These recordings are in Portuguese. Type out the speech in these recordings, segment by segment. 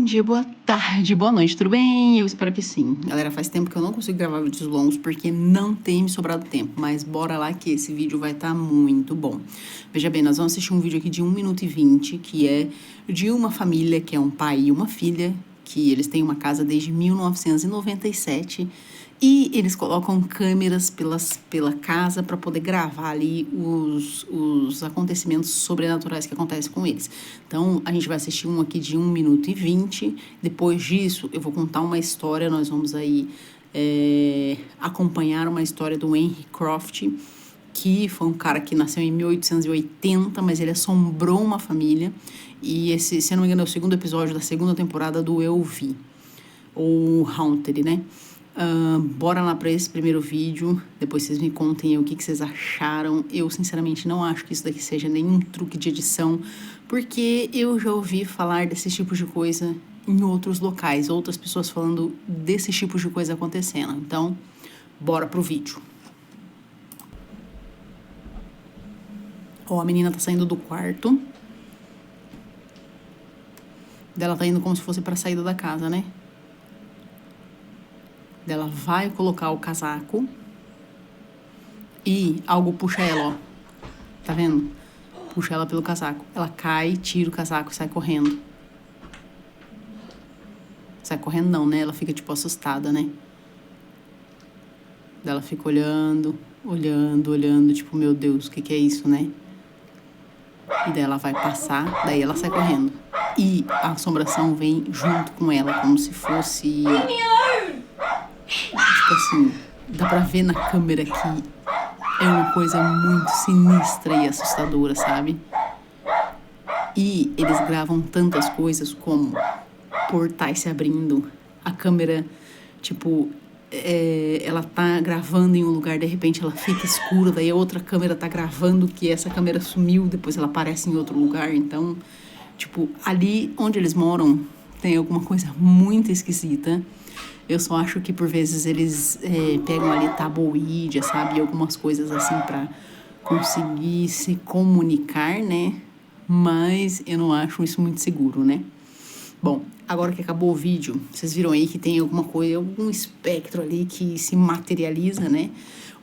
dia, boa tarde, boa noite, tudo bem? Eu espero que sim. Galera, faz tempo que eu não consigo gravar vídeos longos porque não tem me sobrado tempo, mas bora lá que esse vídeo vai estar muito bom. Veja bem, nós vamos assistir um vídeo aqui de 1 minuto e 20, que é de uma família que é um pai e uma filha, que eles têm uma casa desde 1997 e eles colocam câmeras pela casa para poder gravar ali os acontecimentos sobrenaturais que acontecem com eles. Então, a gente vai assistir um aqui de 1 minuto e 20. Depois disso, eu vou contar uma história. Nós vamos aí acompanhar uma história do Henry Croft, que foi um cara que nasceu em 1880, mas ele assombrou uma família. E esse, se eu não me engano, é o segundo episódio da segunda temporada do Eu Vi, ou Haunted, né? Bora lá para esse primeiro vídeo. Depois vocês me contem o que vocês acharam. Eu, sinceramente, não acho que isso daqui seja nenhum truque de edição, porque eu já ouvi falar desse tipo de coisa em outros locais, outras pessoas falando desse tipo de coisa acontecendo. Então, bora pro vídeo. Ó, a menina tá saindo do quarto. Ela tá indo como se fosse pra saída da casa, né? Ela vai colocar o casaco e algo puxa ela, ó. Tá vendo? Puxa ela pelo casaco. Ela cai, tira o casaco e sai correndo. Sai correndo não, né? Ela fica, tipo, assustada, né? Ela fica olhando, tipo, meu Deus, o que é isso, né? E daí ela vai passar, daí ela sai correndo. E a assombração vem junto com ela, como se fosse... Tipo assim, dá pra ver na câmera que é uma coisa muito sinistra e assustadora, sabe? E eles gravam tantas coisas como portais se abrindo, a câmera, tipo, ela tá gravando em um lugar, de repente ela fica escura, daí a outra câmera tá gravando que essa câmera sumiu, depois ela aparece em outro lugar. Então, tipo, ali onde eles moram tem alguma coisa muito esquisita. Eu só acho que por vezes eles pegam ali tabuíde, sabe? Algumas coisas assim pra conseguir se comunicar, né? Mas eu não acho isso muito seguro, né? Bom, agora que acabou o vídeo, vocês viram aí que tem alguma coisa, algum espectro ali que se materializa, né?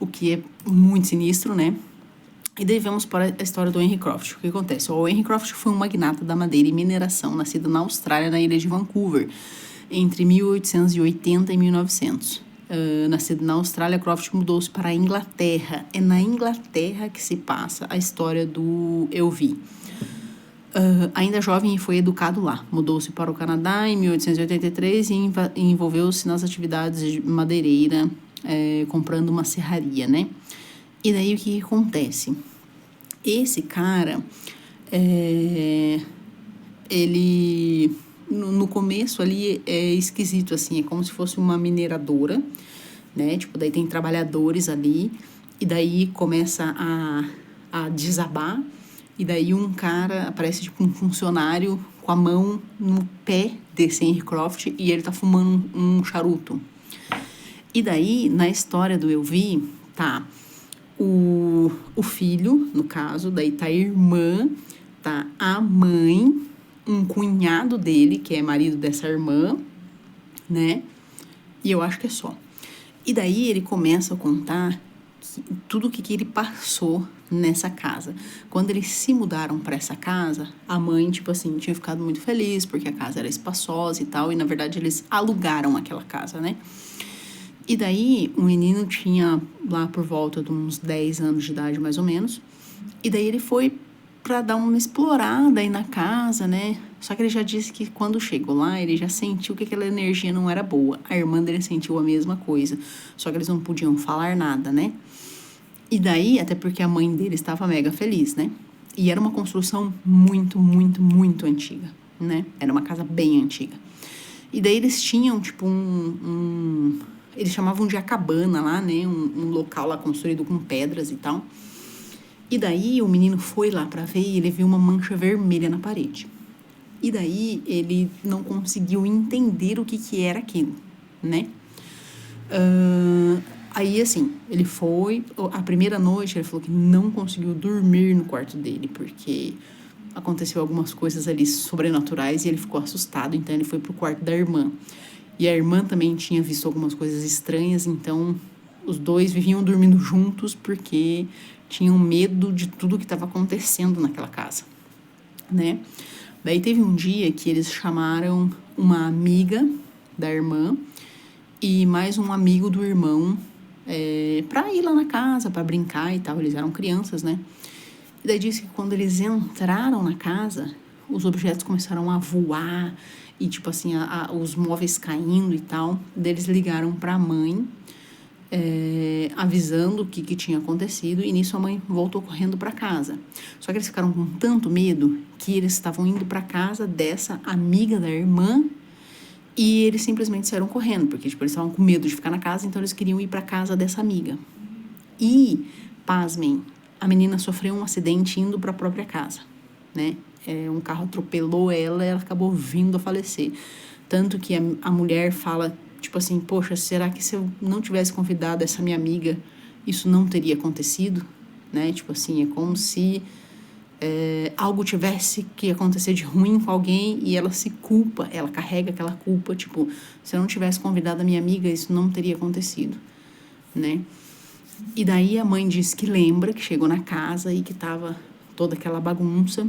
O que é muito sinistro, né? E daí vamos para a história do Henry Croft. O que acontece? O Henry Croft foi um magnata da madeira e mineração, nascido na Austrália, na ilha de Vancouver, entre 1880 e 1900. Nascido na Austrália, Croft mudou-se para a Inglaterra. É na Inglaterra que se passa a história do Eu Vi. Ainda jovem, foi educado lá. Mudou-se para o Canadá em 1883 e envolveu-se nas atividades de madeireira, comprando uma serraria, né? E daí o que acontece? Esse cara, ele... No começo ali é esquisito, assim, é como se fosse uma mineradora, né? Tipo, daí tem trabalhadores ali, e daí começa a desabar, e daí um cara aparece, tipo, um funcionário com a mão no pé desse Henry Croft, e ele tá fumando um charuto. E daí, na história do Eu Vi, tá o filho, no caso, daí tá a irmã, tá a mãe, um cunhado dele, que é marido dessa irmã, né? E eu acho que é só. E daí ele começa a contar tudo o que ele passou nessa casa. Quando eles se mudaram para essa casa, a mãe, tipo assim, tinha ficado muito feliz porque a casa era espaçosa e tal, e na verdade eles alugaram aquela casa, né? E daí o menino tinha lá por volta de uns 10 anos de idade, mais ou menos, e daí ele foi pra dar uma explorada aí na casa, né? Só que ele já disse que quando chegou lá, ele já sentiu que aquela energia não era boa. A irmã dele sentiu a mesma coisa, só que eles não podiam falar nada, né? E daí, até porque a mãe dele estava mega feliz, né? E era uma construção muito, muito, muito antiga, né? Era uma casa bem antiga. E daí eles tinham, tipo, eles chamavam de a cabana lá, né? Um local lá construído com pedras e tal. E daí o menino foi lá pra ver e ele viu uma mancha vermelha na parede. E daí ele não conseguiu entender o que era aquilo, né? Aí, assim, ele foi... A primeira noite ele falou que não conseguiu dormir no quarto dele, porque aconteceu algumas coisas ali sobrenaturais e ele ficou assustado, então ele foi pro quarto da irmã. E a irmã também tinha visto algumas coisas estranhas, então os dois viviam dormindo juntos porque tinham medo de tudo que estava acontecendo naquela casa, né? Daí teve um dia que eles chamaram uma amiga da irmã e mais um amigo do irmão pra ir lá na casa, pra brincar e tal. Eles eram crianças, né? E daí disse que quando eles entraram na casa, os objetos começaram a voar e, tipo assim, os móveis caindo e tal. Daí eles ligaram pra mãe, avisando o que tinha acontecido, e nisso a mãe voltou correndo para casa. Só que eles ficaram com tanto medo que eles estavam indo para casa dessa amiga da irmã e eles simplesmente saíram correndo, porque tipo, eles estavam com medo de ficar na casa, então eles queriam ir para casa dessa amiga. E, pasmem, a menina sofreu um acidente indo para a própria casa, né? Um carro atropelou ela e ela acabou vindo a falecer. Tanto que a mulher fala, tipo assim, poxa, será que se eu não tivesse convidado essa minha amiga, isso não teria acontecido? Né? Tipo assim, é como se algo tivesse que acontecer de ruim com alguém e ela se culpa, ela carrega aquela culpa, tipo, se eu não tivesse convidado a minha amiga, isso não teria acontecido, né? E daí a mãe diz que lembra que chegou na casa e que tava toda aquela bagunça,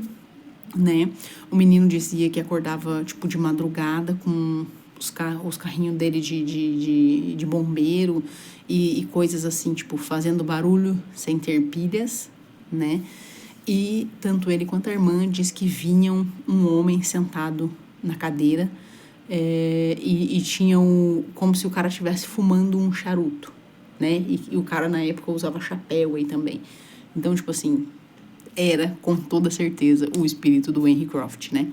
né? O menino dizia que acordava, tipo, de madrugada com os carrinhos dele de bombeiro e coisas assim, tipo, fazendo barulho sem ter pilhas, né? E tanto ele quanto a irmã diz que vinham um homem sentado na cadeira e tinham como se o cara estivesse fumando um charuto, né? E o cara na época usava chapéu aí também. Então, tipo assim, era com toda certeza o espírito do Henry Croft, né?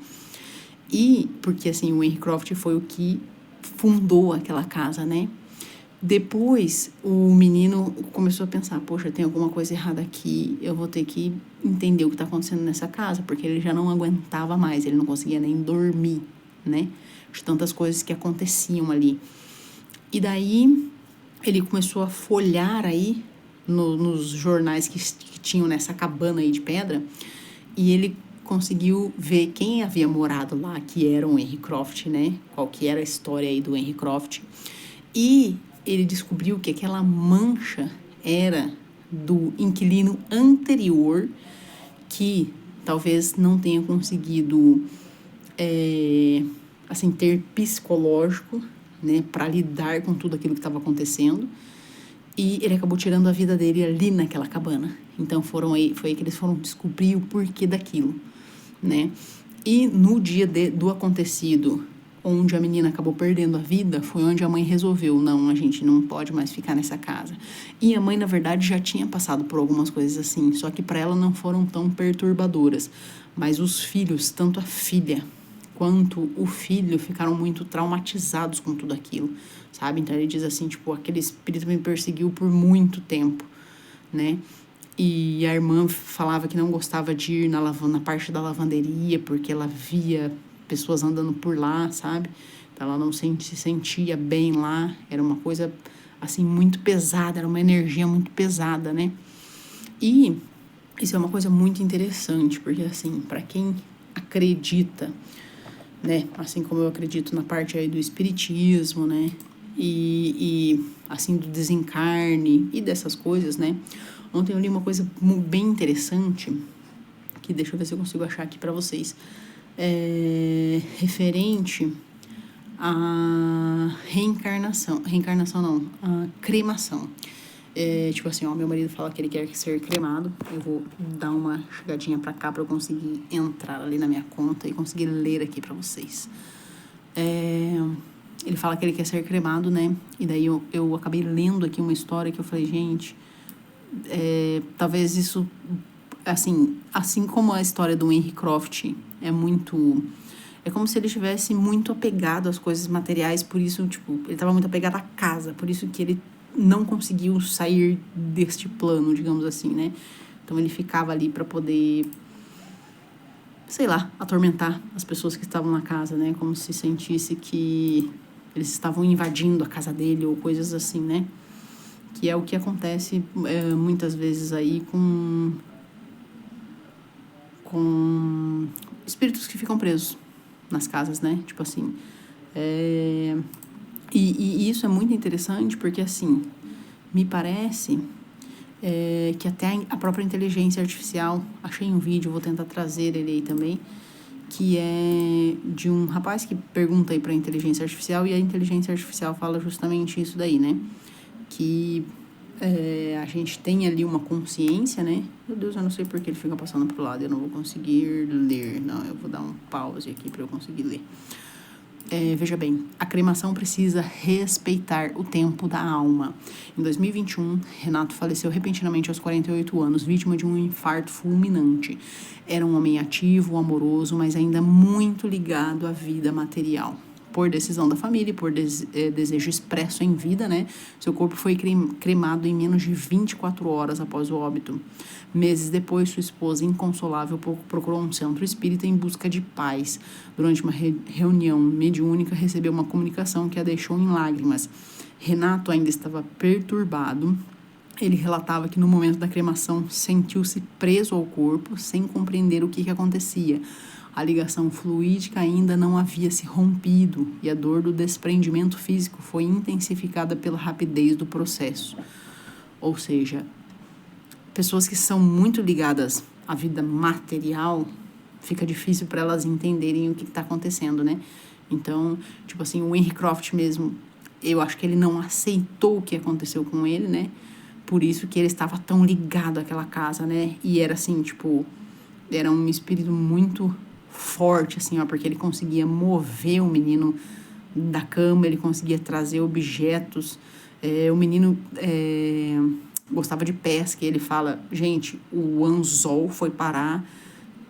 E porque assim, o Henry Croft foi o que fundou aquela casa, né? Depois, o menino começou a pensar, poxa, tem alguma coisa errada aqui, eu vou ter que entender o que está acontecendo nessa casa, porque ele já não aguentava mais, ele não conseguia nem dormir, né? De tantas coisas que aconteciam ali. E daí, ele começou a folhear aí nos jornais que tinham nessa cabana aí de pedra, e ele conseguiu ver quem havia morado lá, que era o Henry Croft, né? Qual que era a história aí do Henry Croft. E ele descobriu que aquela mancha era do inquilino anterior que talvez não tenha conseguido assim, ter psicológico, né, para lidar com tudo aquilo que estava acontecendo. E ele acabou tirando a vida dele ali naquela cabana. Então foi aí que eles foram descobrir o porquê daquilo, né? E no dia do acontecido, onde a menina acabou perdendo a vida, foi onde a mãe resolveu, não, a gente não pode mais ficar nessa casa. E a mãe, na verdade, já tinha passado por algumas coisas assim, só que para ela não foram tão perturbadoras. Mas os filhos, tanto a filha quanto o filho, ficaram muito traumatizados com tudo aquilo, sabe? Então ele diz assim, tipo, aquele espírito me perseguiu por muito tempo, né? E a irmã falava que não gostava de ir na parte da lavanderia, porque ela via pessoas andando por lá, sabe? Então ela não se sentia bem lá, era uma coisa, assim, muito pesada, era uma energia muito pesada, né? E isso é uma coisa muito interessante, porque, assim, para quem acredita, né? Assim como eu acredito na parte aí do espiritismo, né? E assim, do desencarne e dessas coisas, né? Ontem eu li uma coisa bem interessante, que deixa eu ver se eu consigo achar aqui para vocês, referente à reencarnação não, a cremação. Tipo assim, ó, meu marido fala que ele quer ser cremado, eu vou dar uma chegadinha pra cá pra eu conseguir entrar ali na minha conta e conseguir ler aqui pra vocês. Ele fala que ele quer ser cremado, né? E daí eu acabei lendo aqui uma história que eu falei, gente, talvez isso, assim como a história do Henry Croft é como se ele estivesse muito apegado às coisas materiais, por isso, tipo, ele estava muito apegado à casa, por isso que ele não conseguiu sair deste plano, digamos assim, né? Então ele ficava ali para poder, sei lá, atormentar as pessoas que estavam na casa, né? Como se sentisse que eles estavam invadindo a casa dele ou coisas assim, né? Que é o que acontece muitas vezes aí com com espíritos que ficam presos nas casas, né? Tipo assim, e isso é muito interessante porque, assim, me parece que até a própria inteligência artificial, achei um vídeo, vou tentar trazer ele aí também, que é de um rapaz que pergunta aí para a inteligência artificial, e a inteligência artificial fala justamente isso daí, né? Que a gente tem ali uma consciência, né? Meu Deus, eu não sei porque ele fica passando pro lado, eu não vou conseguir ler. Não, eu vou dar um pause aqui para eu conseguir ler. Veja bem, a cremação precisa respeitar o tempo da alma. Em 2021, Renato faleceu repentinamente aos 48 anos, vítima de um infarto fulminante. Era um homem ativo, amoroso, mas ainda muito ligado à vida material. Por decisão da família e por desejo expresso em vida, né? Seu corpo foi cremado em menos de 24 horas após o óbito. Meses depois, sua esposa, inconsolável, procurou um centro espírita em busca de paz. Durante uma reunião mediúnica, recebeu uma comunicação que a deixou em lágrimas. Renato ainda estava perturbado. Ele relatava que no momento da cremação sentiu-se preso ao corpo, sem compreender o que acontecia. A ligação fluídica ainda não havia se rompido e a dor do desprendimento físico foi intensificada pela rapidez do processo. Ou seja, pessoas que são muito ligadas à vida material, fica difícil para elas entenderem o que está acontecendo, né? Então, tipo assim, o Henry Croft mesmo, eu acho que ele não aceitou o que aconteceu com ele, né? Por isso que ele estava tão ligado àquela casa, né? E era assim, tipo, era um espírito muito forte, assim, ó, porque ele conseguia mover o menino da cama, ele conseguia trazer objetos. O menino gostava de pesca, e ele fala, gente, o anzol foi parar,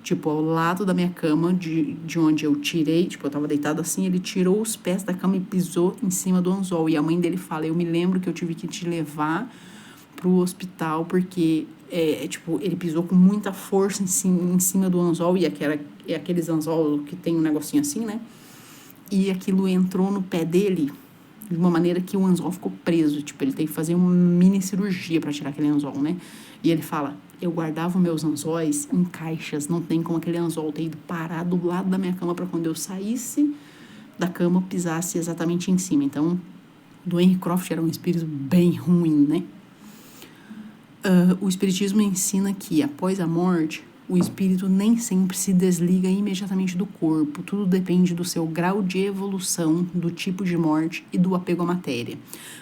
tipo, ao lado da minha cama, de onde eu tirei, tipo, eu tava deitada assim, ele tirou os pés da cama e pisou em cima do anzol. E a mãe dele fala, eu me lembro que eu tive que te levar pro hospital, porque, tipo, ele pisou com muita força em cima do anzol, e aqueles anzol que tem um negocinho assim, né? E aquilo entrou no pé dele de uma maneira que o anzol ficou preso. Tipo, ele teve que fazer uma mini cirurgia para tirar aquele anzol, né? E ele fala, eu guardava meus anzóis em caixas, não tem como aquele anzol ter ido parar do lado da minha cama para quando eu saísse da cama, pisasse exatamente em cima. Então, do Henry Croft era um espírito bem ruim, né? O espiritismo ensina que, após a morte, o espírito nem sempre se desliga imediatamente do corpo. Tudo depende do seu grau de evolução, do tipo de morte e do apego à matéria.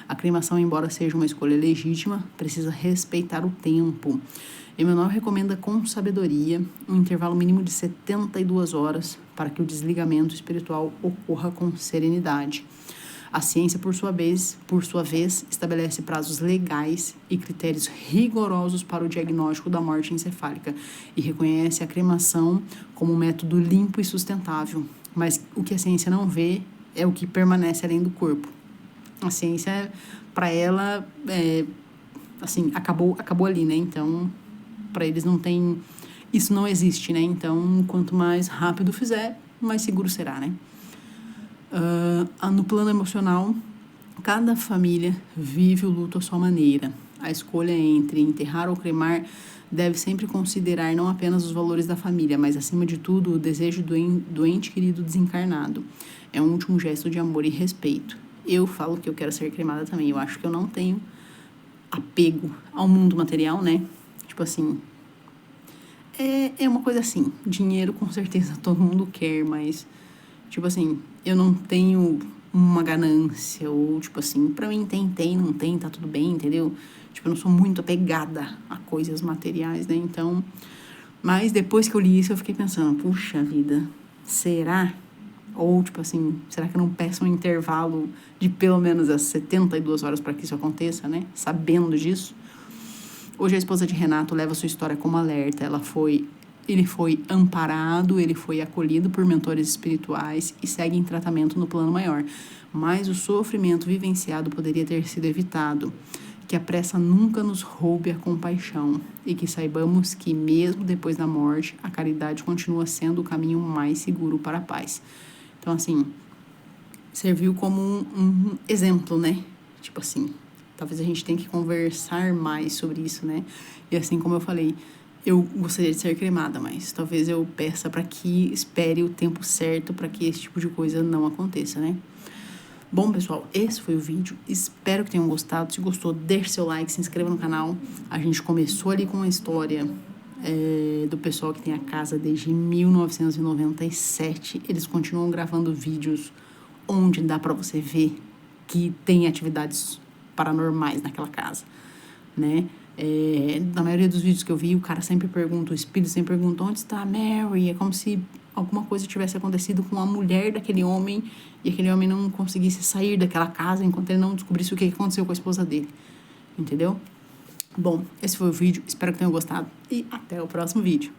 A cremação, embora seja uma escolha legítima, precisa respeitar o tempo. Emmanuel recomenda com sabedoria um intervalo mínimo de 72 horas para que o desligamento espiritual ocorra com serenidade. A ciência, por sua vez, estabelece prazos legais e critérios rigorosos para o diagnóstico da morte encefálica e reconhece a cremação como um método limpo e sustentável. Mas o que a ciência não vê é o que permanece além do corpo. A ciência, para ela, assim, acabou ali, né? Então, para eles não tem... Isso não existe, né? Então, quanto mais rápido fizer, mais seguro será, né? No plano emocional, cada família vive o luto à sua maneira. A escolha entre enterrar ou cremar deve sempre considerar não apenas os valores da família, mas, acima de tudo, o desejo do ente querido desencarnado. É um último gesto de amor e respeito. Eu falo que eu quero ser cremada também. Eu acho que eu não tenho apego ao mundo material, né? Tipo assim, é uma coisa assim, dinheiro com certeza todo mundo quer, mas, tipo assim, eu não tenho uma ganância, ou tipo assim, pra mim tem, não tem, tá tudo bem, entendeu? Tipo, eu não sou muito apegada a coisas materiais, né? Então, mas depois que eu li isso, eu fiquei pensando, puxa vida, será? Ou, tipo assim, será que eu não peço um intervalo de pelo menos as 72 horas para que isso aconteça, né? Sabendo disso. Hoje a esposa de Renato leva sua história como alerta. Ele foi amparado, ele foi acolhido por mentores espirituais e segue em tratamento no plano maior. Mas o sofrimento vivenciado poderia ter sido evitado. Que a pressa nunca nos roube a compaixão e que saibamos que, mesmo depois da morte, a caridade continua sendo o caminho mais seguro para a paz. Então, assim, serviu como um exemplo, né? Tipo assim, talvez a gente tenha que conversar mais sobre isso, né? E assim como eu falei, eu gostaria de ser cremada, mas talvez eu peça para que espere o tempo certo para que esse tipo de coisa não aconteça, né? Bom, pessoal, esse foi o vídeo. Espero que tenham gostado. Se gostou, deixe seu like, se inscreva no canal. A gente começou ali com uma história do pessoal que tem a casa desde 1997. Eles continuam gravando vídeos onde dá para você ver que tem atividades paranormais naquela casa, né? Na maioria dos vídeos que eu vi, o cara sempre pergunta, o espírito sempre pergunta, onde está a Mary? É como se alguma coisa tivesse acontecido com a mulher daquele homem e aquele homem não conseguisse sair daquela casa enquanto ele não descobrisse o que aconteceu com a esposa dele, entendeu? Bom, esse foi o vídeo, espero que tenham gostado e até o próximo vídeo.